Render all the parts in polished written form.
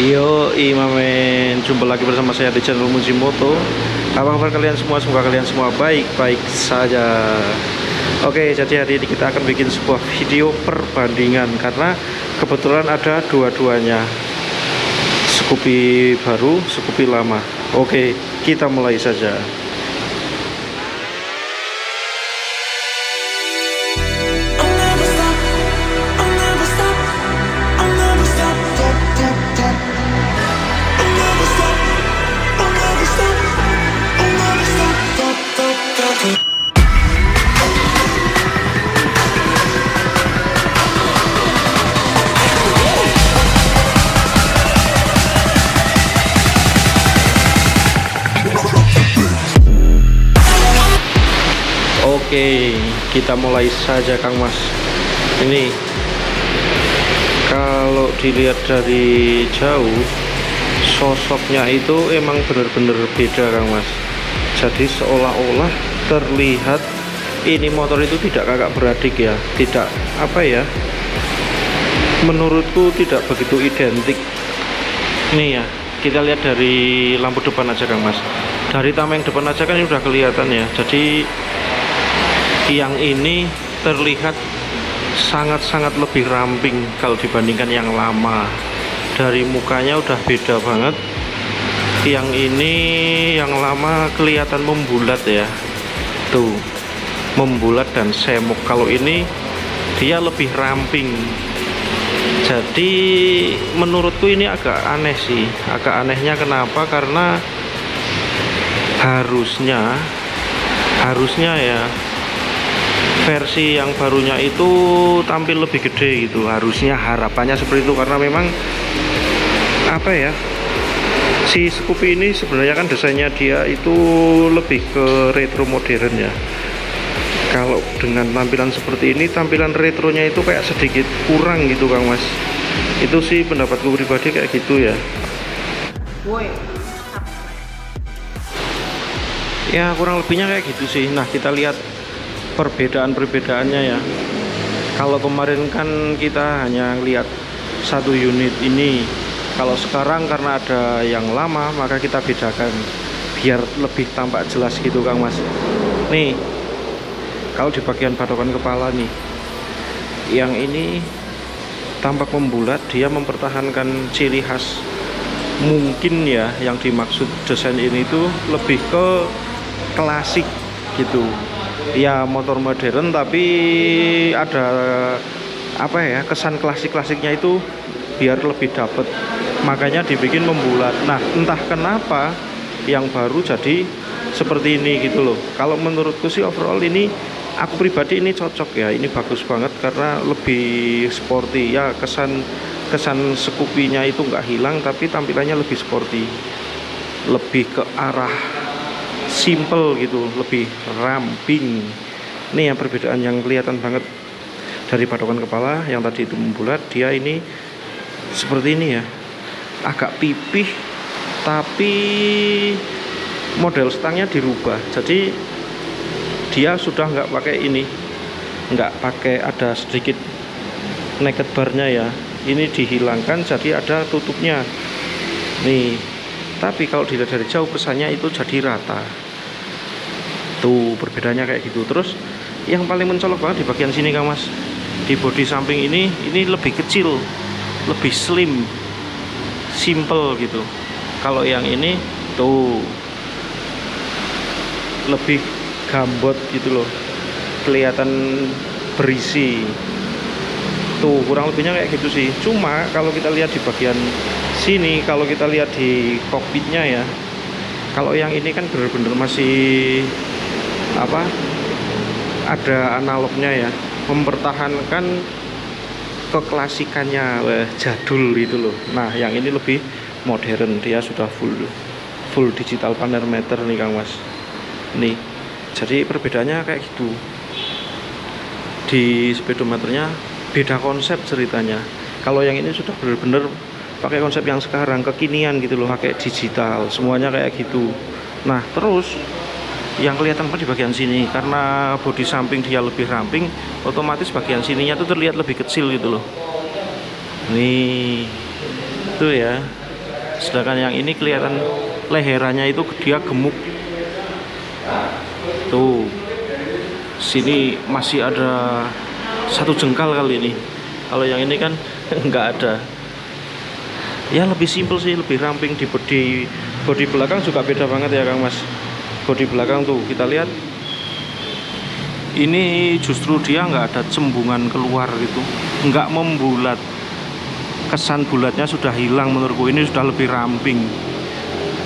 Yo, Imamen, jumpa lagi bersama saya di channel Mujimoto. Apa kabar kalian semua? Semoga kalian semua baik-baik saja. Oke, jadi hari ini kita akan bikin sebuah video perbandingan karena kebetulan ada dua-duanya, Scoopy baru, Scoopy lama. Oke, kita mulai saja. Oke, kita mulai saja Kang Mas. Ini kalau dilihat dari jauh, sosoknya itu emang bener-bener beda Kang Mas. Jadi seolah-olah terlihat ini motor itu tidak kakak beradik ya, tidak apa ya, menurutku tidak begitu identik. Nih ya, kita lihat dari lampu depan aja Kang Mas. Dari tameng depan aja kan ini udah kelihatan ya. Jadi yang ini terlihat sangat-sangat lebih ramping kalau dibandingkan yang lama. Dari mukanya udah beda banget. Yang ini yang lama kelihatan membulat ya, tuh membulat dan semuk. Kalau ini dia lebih ramping. Jadi menurutku ini agak aneh sih. Agak anehnya kenapa? Karena harusnya ya versi yang barunya itu tampil lebih gede gitu, harusnya harapannya seperti itu. Karena memang apa ya, si Scoopy ini sebenarnya kan desainnya dia itu lebih ke retro modern ya. Kalau dengan tampilan seperti ini, tampilan retronya itu kayak sedikit kurang gitu Kang Mas. Itu sih pendapatku pribadi kayak gitu ya. Ya kurang lebihnya kayak gitu sih. Nah kita lihat perbedaan-perbedaannya ya. Kalau kemarin kan kita hanya lihat satu unit ini. Kalau sekarang karena ada yang lama, maka kita bedakan biar lebih tampak jelas gitu Kang Mas. Nih, kalau di bagian patokan kepala nih, yang ini tampak membulat, dia mempertahankan ciri khas. Mungkin ya yang dimaksud desain ini tuh lebih ke klasik gitu ya, motor modern tapi ada apa ya, kesan klasik-klasiknya itu biar lebih dapet, makanya dibikin membulat. Nah entah kenapa yang baru jadi seperti ini gitu loh. Kalau menurutku sih overall ini, aku pribadi ini cocok ya, ini bagus banget karena lebih sporty ya. Kesan Scoopy-nya itu nggak hilang tapi tampilannya lebih sporty, lebih ke arah simple gitu, lebih ramping. Ini yang perbedaan yang kelihatan banget dari patokan kepala. Yang tadi itu membulat, dia ini seperti ini ya, agak pipih tapi model stangnya dirubah. Jadi dia sudah nggak pakai ini, nggak pakai ada sedikit naked barnya ya, ini dihilangkan jadi ada tutupnya nih. Tapi kalau dilihat dari jauh kesannya itu jadi rata. Tuh perbedaannya kayak gitu. Terus yang paling mencolok banget di bagian sini Kang Mas, di bodi samping ini lebih kecil, lebih slim, simple gitu. Kalau yang ini tuh lebih gambot gitu loh, kelihatan berisi. Tuh kurang lebihnya kayak gitu sih. Cuma kalau kita lihat di bagian sini, kalau kita lihat di kokpitnya ya, kalau yang ini kan bener-bener masih apa, ada analognya ya, mempertahankan keklasikannya, jadul itu loh. Nah yang ini lebih modern, dia sudah full digital panel meter nih Kang Mas. Nih jadi perbedaannya kayak gitu. Di speedometernya beda konsep ceritanya. Kalau yang ini sudah bener-bener pakai konsep yang sekarang, kekinian gitu loh, pakai digital semuanya kayak gitu. Nah terus yang kelihatan di bagian sini, karena bodi samping dia lebih ramping, otomatis bagian sininya tuh terlihat lebih kecil gitu loh. Nih tuh ya, sedangkan yang ini kelihatan leherannya itu dia gemuk. Tuh, sini masih ada 1 jengkal kali ini. Kalau yang ini kan nggak ada. Ya lebih simpel sih, lebih ramping. Di bodi belakang juga beda banget ya Kang Mas. Bodi belakang tuh kita lihat, ini justru dia nggak ada cembungan keluar gitu, nggak membulat. Kesan bulatnya sudah hilang menurutku, ini sudah lebih ramping.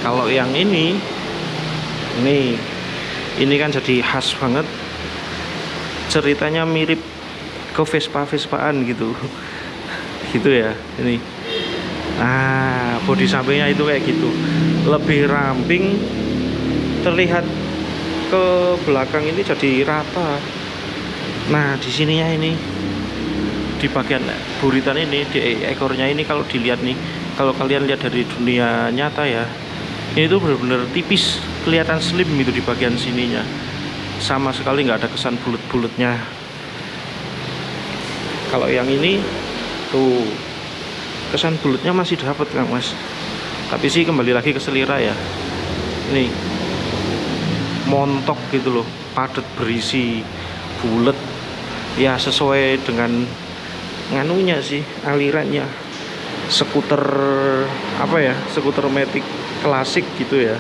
Kalau yang ini kan jadi khas banget. Ceritanya mirip ke Vespa-Vespaan gitu. Gitu ya ini. Nah, bodi sampingnya itu kayak gitu, lebih ramping, terlihat ke belakang ini jadi rata. Nah, di sininya ini, di bagian buritan ini, di ekornya ini, kalau dilihat nih, kalau kalian lihat dari dunia nyata ya, ini tuh benar-benar tipis, kelihatan slim gitu di bagian sininya, sama sekali nggak ada kesan bulat-bulatnya. Kalau yang ini tuh kesan bulatnya masih dapat Kang Mas, tapi sih kembali lagi ke selera ya. Ini montok gitu loh, padat, berisi, bulat ya, sesuai dengan nganunya sih, alirannya. Skuter apa ya, skuter matic klasik gitu ya.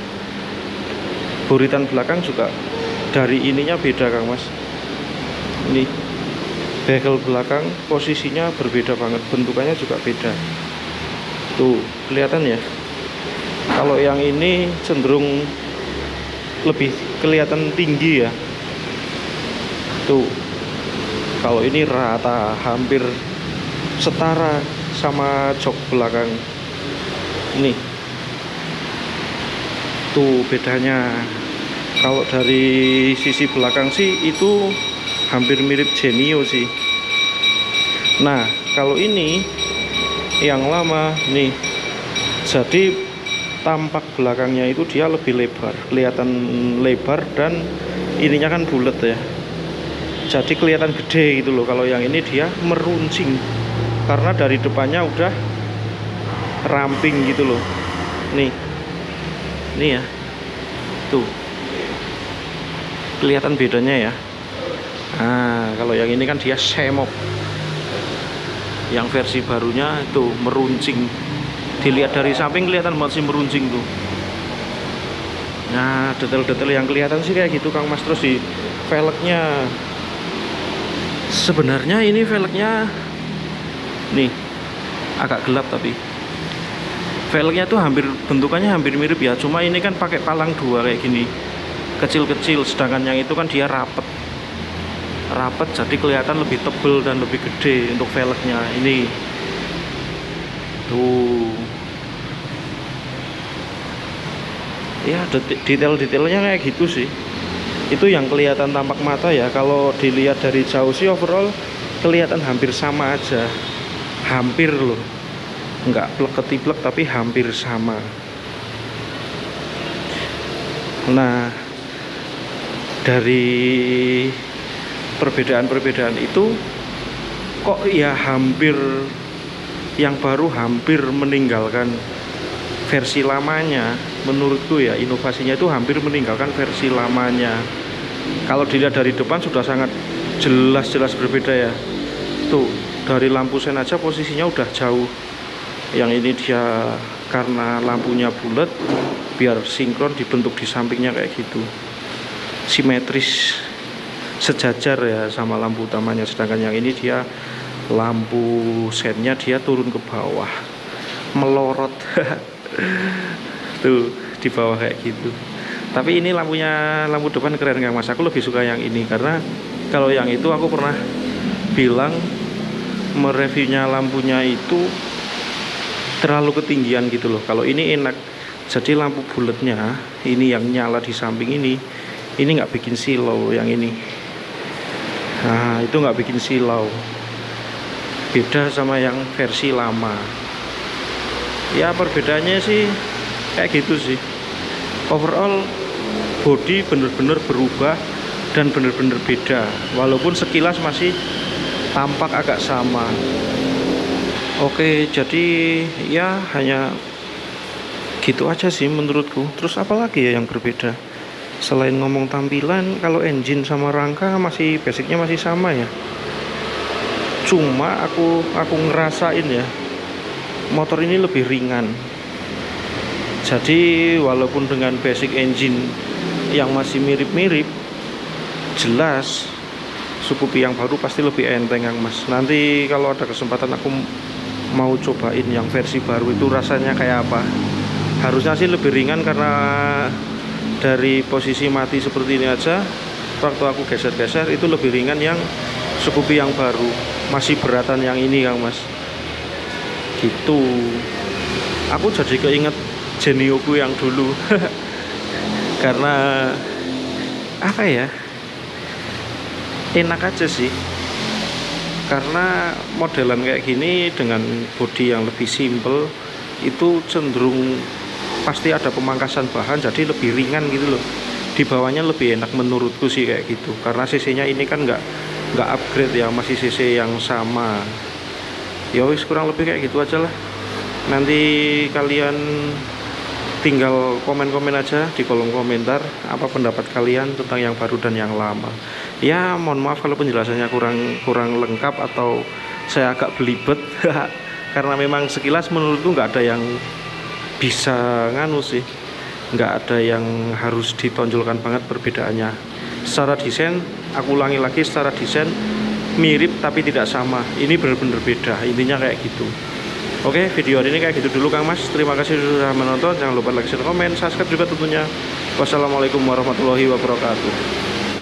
Buritan belakang juga dari ininya beda Kang Mas. Ini bezel belakang posisinya berbeda banget, bentukannya juga beda. Tuh, kelihatan ya. Kalau yang ini cenderung lebih kelihatan tinggi ya. Tuh. Kalau ini rata, hampir setara sama jok belakang. Ini. Tuh bedanya. Kalau dari sisi belakang sih itu hampir mirip Genio sih. Nah, kalau ini yang lama nih, jadi tampak belakangnya itu dia lebih lebar, kelihatan lebar, dan ininya kan bulat ya, jadi kelihatan gede gitu loh. Kalau yang ini dia meruncing karena dari depannya udah ramping gitu loh. Nih ya, tuh kelihatan bedanya ya. Nah, kalau yang ini kan dia semok, yang versi barunya itu meruncing. Dilihat dari samping kelihatan masih meruncing tuh. Nah, detail-detail yang kelihatan sih kayak gitu Kang Mas. Terus di velgnya, sebenarnya ini velgnya nih agak gelap, tapi velgnya tuh hampir bentukannya hampir mirip ya, cuma ini kan pakai palang 2 kayak gini, kecil-kecil, sedangkan yang itu kan dia rapet, jadi kelihatan lebih tebel dan lebih gede untuk velgnya ini. Tuh ya, detail-detailnya kayak gitu sih. Itu yang kelihatan tampak mata ya. Kalau dilihat dari jauh sih overall kelihatan hampir sama aja, hampir loh, nggak plek-ketiplek tapi hampir sama. Nah, dari perbedaan-perbedaan itu kok ya hampir, yang baru hampir meninggalkan versi lamanya. Menurutku ya, inovasinya itu hampir meninggalkan versi lamanya. Kalau dilihat dari depan sudah sangat jelas berbeda ya. Tuh, dari lampu sen aja posisinya udah jauh. Yang ini dia karena lampunya bulat, biar sinkron dibentuk di sampingnya kayak gitu, simetris, sejajar ya sama lampu utamanya. Sedangkan yang ini dia lampu sennya dia turun ke bawah, melorot. Tuh di bawah kayak gitu. Tapi ini lampu depan keren Kang Mas. Aku lebih suka yang ini karena kalau yang itu aku pernah bilang mereviewnya, lampunya itu terlalu ketinggian gitu loh. Kalau ini enak. Jadi lampu bulatnya ini yang nyala di samping ini nggak bikin silau yang ini. Nah, itu nggak bikin silau. Beda sama yang versi lama. Ya perbedaannya sih kayak gitu sih. Overall body bener-bener berubah dan bener-bener beda, walaupun sekilas masih tampak agak sama. Oke, jadi ya hanya Gitu aja sih menurutku. Terus apalagi ya yang berbeda selain ngomong tampilan? Kalau engine sama rangka masih basicnya masih sama ya. Cuma aku ngerasain ya, motor ini lebih ringan. Jadi walaupun dengan basic engine yang masih mirip-mirip, jelas Scoopy yang baru pasti lebih enteng Kang Mas. Nanti kalau ada kesempatan aku mau cobain yang versi baru itu rasanya kayak apa. Harusnya sih lebih ringan karena dari posisi mati seperti ini aja, waktu aku geser-geser itu lebih ringan yang Scoopy yang baru. Masih beratan yang ini Kang Mas. Gitu. Aku jadi keinget Genioku yang dulu. Karena apa ya, enak aja sih. Karena modelan kayak gini dengan bodi yang lebih simple itu cenderung pasti ada pemangkasan bahan, jadi lebih ringan gitu loh. Di bawahnya lebih enak menurutku sih kayak gitu. Karena cc-nya ini kan nggak upgrade ya, masih cc yang sama. Ya wis kurang lebih kayak gitu aja lah. Nanti kalian tinggal komen-komen aja di kolom komentar apa pendapat kalian tentang yang baru dan yang lama. Ya mohon maaf kalau penjelasannya kurang lengkap atau saya agak belibet karena memang sekilas menurutku nggak ada yang bisa nganu sih, nggak ada yang harus ditonjolkan banget perbedaannya. Secara desain, aku ulangi lagi, secara desain mirip tapi tidak sama. Ini benar-benar beda, intinya kayak gitu. Oke, video hari ini kayak gitu dulu Kang Mas. Terima kasih sudah menonton. Jangan lupa like, share, komen, subscribe juga tentunya. Wassalamualaikum warahmatullahi wabarakatuh.